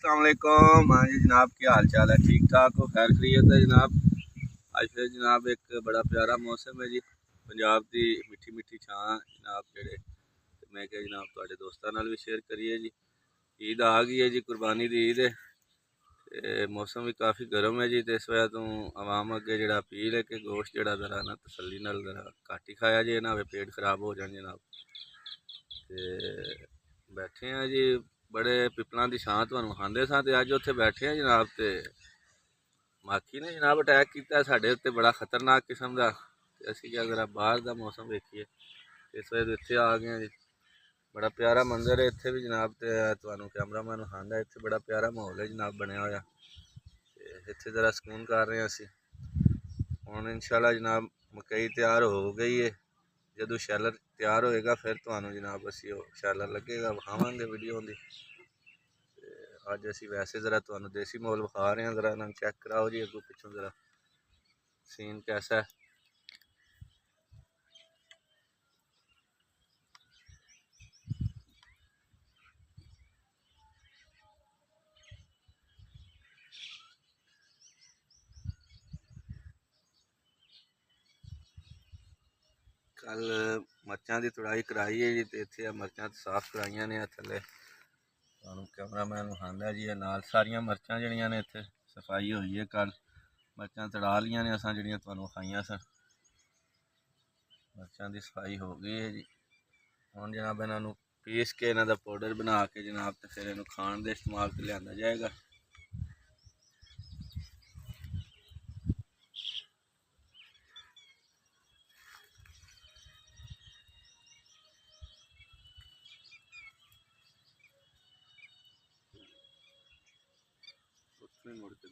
अस्सलामुअलैकुम। हाँ जी जनाब, क्या हाल चाल है? ठीक ठाक हो? खैर खरीत है जनाब। अज फिर जनाब एक बड़ा प्यारा मौसम है जी, पंजाब की मिठी मिठी छां जनाब जेड़े मैं क्या जनाब थोड़े दोस्तों नाल भी शेयर करिए जी। ईद आ गई है जी, कुर्बानी की ईद है। मौसम भी काफ़ी गर्म है जी, तो इस वजह तो आवाम अगे जो अपील है कि गोश्त जरा जरा ना तसली नाल जरा घट ही खाया जे, ना पेट खराब हो जाए जनाब। बैठे हैं जी बड़े पिपलों की छां तुहानूं खांदे सां, ते अज उत्थे बैठे हैं जनाब। तो माखी ने जनाब अटैक किया साढ़े उत्ते, बड़ा खतरनाक किस्म का। असीं क्या जरा बाहर का मौसम वेखिए, इस वजह इत्थे आ गए जी। बड़ा प्यारा मंजर है इत्थे भी जनाब। तो तुहानूं कैमरामैन खांदा इत्थे बड़ा प्यारा माहौल है जनाब बनया होया। इत्थे जरा सुकून कर रहे हैं असीं। हुण इंशाअल्लाह जनाब मकई तैयार हो गई है। जदों शैलर तैयार होएगा फिर तुहानूं जनाब असीं शैलर लगेगा विखावांगे वीडियो दी। अज असीं वैसे जरा तुहानूं देसी माहौल विखा रहे हैं, जरा इन्हां चैक कराओ जी अगों पिछों जरा सीन कैसा है। कल मर्चां की तुड़ाई कराई है जी, तो इत्थे मर्चां साफ कराइयां ने थल्ले कैमरामैन विखांदा जी। नाल सारियां मर्चां जड़ियां ने इत्थे सफाई होई है। कल मर्चां तड़ा लियां ने असां जड़ियां तुहानूं विखाइयां सन। मर्चां की सफाई हो गई है जी। हुण जनाब इन्हां पीस के इन्हां दा पाउडर बना के जनाब तो फिर इन्हूं खाण दे इस्तेमाल ते लिआंदा जाएगा। मुड़ के